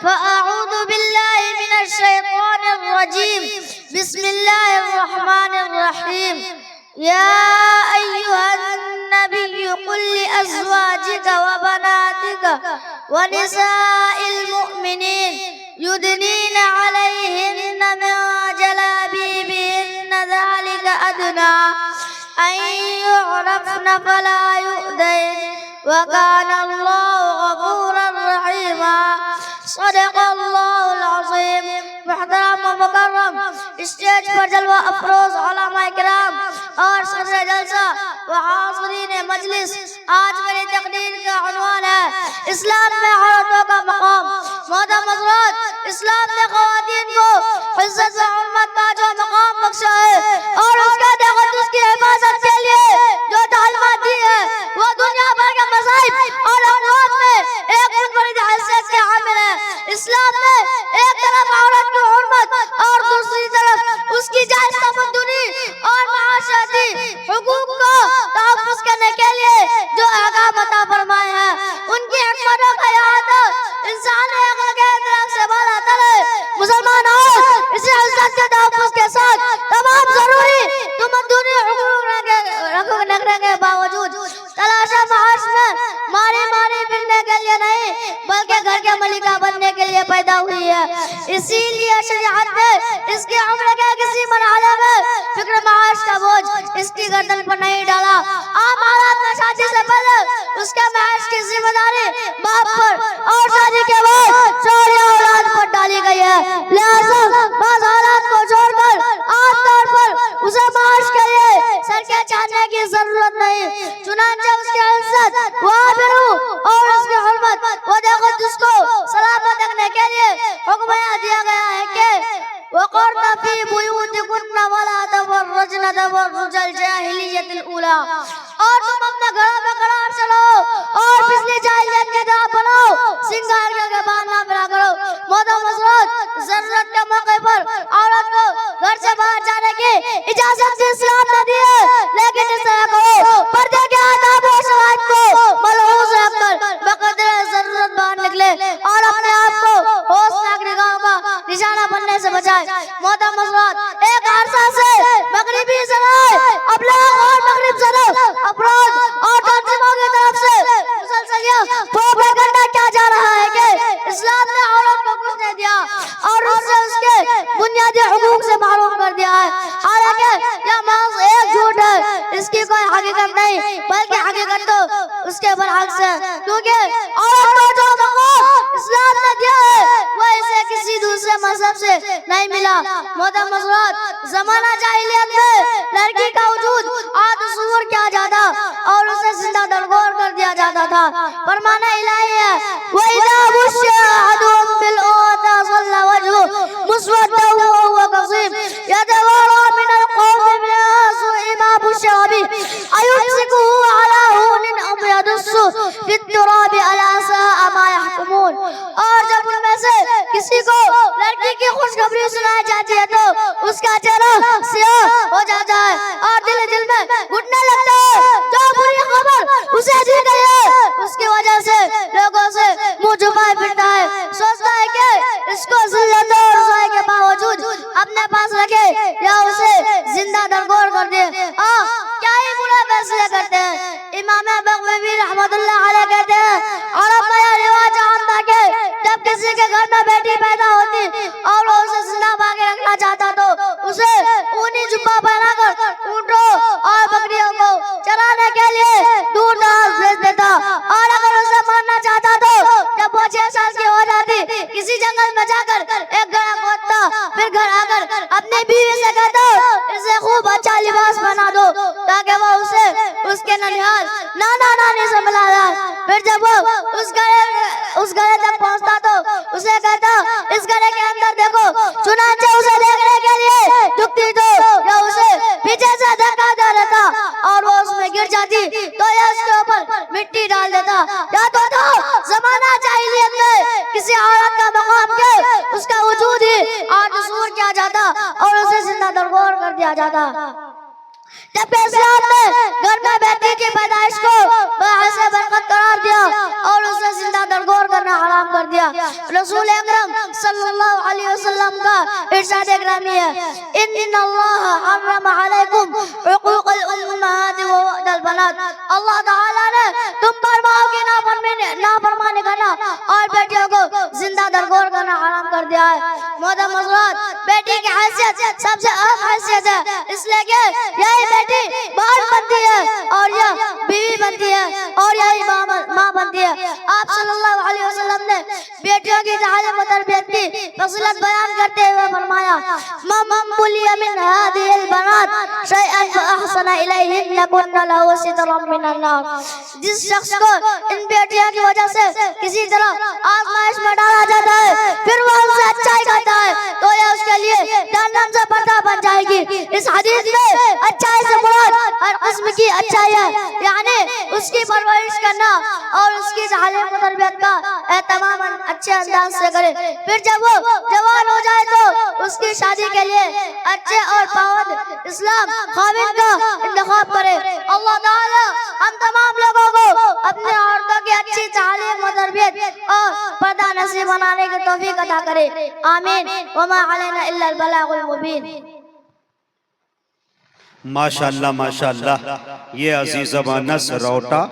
فأعوذ بالله من الشيطان الرجيم بسم الله الرحمن الرحيم يا أيها النبي قل لأزواجك وبناتك ونساء المؤمنين يدنين عليهن من جلابيبهن ذلك أدنى أن يعرفن فلا يؤذين وكان الله غفورا رحيما صدق اللہ العظیم۔ محترم و مکرم اسٹیج پر جلوہ افروز علماء کرام اور صدر جلسہ و حاضرین مجلس، آج میری تقریر کا عنوان ہے اسلام میں عورتوں کا مقام۔ محترم حضرات، اسلام نے خواتین کو عزت و حرمت کا جو مقام بخشا ہے اور اس کے تحفظ کی حفاظت کے لیے جو تعلیمات دی ہے وہ دنیا بھر کے مذاہب اور اقوام میں ایک منفرد حیثیت کے حامل ہے۔ اسلام نے ایک طرف عورت کی حرمت اور دوسری طرف اس کی جائز تمدنی اور معاشرتی حقوق کو تحفظ کرنے کے لیے جو احکام عطا فرمائے ہیں ان کی حکمتوں کا احاطہ انسانی عقل کے ادراک سے بالا تر ہے۔ مسلمان عورت اسی عزت کے تحفظ کے ساتھ تمام ضروری تمدنی حقوق رکھنے کے باوجود تلاشا معاش میں ماری پھرنے کے لیے نہیں بلکہ گھر کے ملکہ بننے کے لیے پیدا ہوئی ہے۔ اسی لیے شریعت نے اس کی عمر کے کسی مرحلے میں فکر معاش کا بوجھ اس کی گردن پر نہیں ڈالا۔ عام حالات میں شادی سے پہلے اس کے معاش کی ذمہ داری باپ پر اور شادی کے بعد شوہر یا اولاد پر ڈالی گئی ہے، لہذا بعض حالات کو چھوڑ کر عام طور پر اسے معاش کے لیے سر کے چاہنے کی ضرورت نہیں، چنانچہ اس کی عزت و آبرو اور اس کی حرمت و تقدس کو سلامت رکھنے کے لیے حکم دیا گیا ہے کہ وَقَرْنَ فِي بُيُوتِكُنَّ وَلَا تَبَرَّجْنَ تَبَرُّجَ الْجَاهِلِيَّةِ الْأُولَىٰ، اور تم اپنے گھروں میں قرار سے رہو اور پچھلی جاہلیت کی طرح بنو، سنگار کر کے باہر نہ پھرا کرو۔ محترم حضرات، ضرورت کے موقع پر عورت کو گھر سے باہر جانے کی اجازت بھی اسلام نے دی ہے، لیکن اس طرح کہو پردے کے آداب و شرائط کو ملحوظ رکھ کر بقدر ضرورت باہر نکلے اور اپنے آپ کو ہوشناک نگاہوں کا نشانہ بننے سے بچائے۔ محترم حضرات، ایک عرصہ سے مغربی ذرائع ابلاغ اور مغرب زدہ افراد اور تنظیموں کی طرف سے مسلسل یہ پروپیگنڈا کیا جا رہا ہے کہ اسلام نے عورت کو کچھ نہیں دیا اور اس سے اس کے بنیادی حقوق سے محروم کر دیا ہے، حالانکہ یہ محض ایک جھوٹ ہے، اس کی کوئی حقیقت نہیں بلکہ حقیقت تو اس کے برعکس ہے، کیونکہ عورت کو جو مقام اسلام نے دیا ہے وہ اسے کسی دوسرے مذہب سے نہیں ملا۔ محترم حضرات، زمانہ جاہلیت میں لڑکی کا وجود تصور کیا جاتا اور اسے زندہ درگور کر دیا جاتا تھا۔ فرمان الہی ہے وَإِذَا بُشِّرَ أَحَدُهُم بِالْأُنثَىٰ ظَلَّ وَجْهُهُ مُسْوَدًّا وَهُوَ كَظِيمٌ يَتَوَارَىٰ مِنَ الْقَوْمِ مِن سُوءِ مَا بُشِّرَ بِهِ أَيُمْسِكُهُ عَلَىٰ هُونٍ أَمْ يَدُسُّهُ فِي التُّرَابِ أَلَا سَاءَ مَا يَحْكُمُونَ۔ اور جب ان میں سے کسی کو لڑکی کی خوشخبری سنائی جاتی ہے تو اس کا چہرہ سیاہ ہو جاتا ہے اور دل میں گھٹنے لگتا ہے۔ جو بری خبر اسے دی گئی ہے اس کی وجہ سے لوگوں سے منہ چھپائے پھرتا ہے، سوچتا ہے کہ اس کو ذلت اور رسوائی کے باوجود اپنے پاس رکھے یا اسے زندہ درگور کر دے۔ کیا ہی برے فیصلے کرتے ہیں۔ امام بغوی رحمت اللہ علیہ کہتے ہیں عرب میں یہ رواج عام تھا کہ جب کسی کے گھر میں بیٹی پیدا ہوتی اور وہ اسے زندہ باقی رکھنا چاہتا تو اسے اونی جبہ پہنا کر اونٹوں اور بکریوں کو چرانے کے لیے دور دراز بھیج دیتا، اور اگر اسے مارنا چاہتا تو جب وہ 6 سال کی ہو جاتی کسی جنگل میں جا کر ایک گڑھا کھودتا، پھر گھر آ کر اپنی بیوی سے کہتا اسے خوب اچھا لباس پہنا دو تاکہ وہ اسے اس کے ننیال نانا نانی سے ملا جائے۔ پھر جب وہ اس گھڑے تک پہنچتا تو اسے کہتا اس گھڑے کے اندر دیکھو، چنانچہ اسے دیکھنے کے لیے جھکتی تو یا اسے پیچھے سے دھکا دے دیتا اور وہ اس میں گر جاتی تو یہ اس کے اوپر مٹی ڈال دیتا۔ یا تو زمانہ جاہلیت میں کسی عورت کا مقام کے اس کا وجود ہی تصور کیا جاتا اور اسے زندہ درگور کر دیا جاتا۔ جبکہ اسلام نے گھر میں بیٹی کی پیدائش کو باعث برکت قرار دیا اور اسے زندہ درگور کرنا حرام کر دیا۔ رسول اکرم صلی اللہ علیہ وسلم کا ارشاد گرامی ہے، ان اللہ حرم علیکم حقوق الامہات ووعد البنات، اللہ تعالیٰ نے تم پر ماؤں کی نافرمانی کرنا اور بیٹیوں کو زندہ درگور کرنا حرام کر دیا ہے۔ محترم حضرات، بیٹی کی حیثیت سب سے اہم حیثیت ہے، اس لیے کہ یہی بیٹی بہن بنتی ہے اور یہ بیوی بنتی ہے اور یہی ماں بنتی ہے۔ آپ صلی اللہ علیہ وسلم نے بیٹیوں کی تعلیم و تربیت کی فضیلت بیان کرتے ہوئے فرمایا، من ولی من هذه البنات شیئا فاحسن الیہن کن له سترا من النار، جس شخص کو ان بیٹیوں کی وجہ سے کسی طرح آزمائش میں ڈالا جاتا ہے پھر وہ ان سے اچھائی کرتا ہے تو یہ اس کے لیے جہنم سے پردہ بن جائے گی۔ اس حدیث میں اچھائی سے مراد ہر قسم کی اچھائی ہے، یعنی اس کی پرورش کرنا اور اس کی تعلیم و تربیت کا اہتمام اچھے انداز سے کرے، پھر جب وہ جوان ہو جائے تو اس کی شادی کے لیے اچھے اور پابند اسلام خاوند کا انتخاب کرے۔ اللہ تعالی ہم تمام لوگوں کو اپنے عورتوں کی اچھی تعلیم و تربیت اور پردہ نصیب بنانے کی توفیق عطا کرے، آمین۔ وما علینا الا البلاغ المبین۔ ماشاءاللہ ماشاءاللہ، یہ عزیز انس روٹا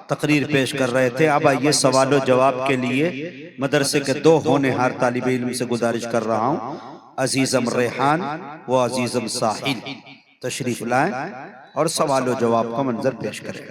تقریر پیش کر رہے تھے۔ اب آئیے سوال و جواب کے لیے مدرسے کے دو ہونہار طالب علم سے گزارش کر رہا ہوں، عزیزم ریحان و عزیزم ساحل، تشریف لائیں اور سوال و جواب کا منظر پیش کریں۔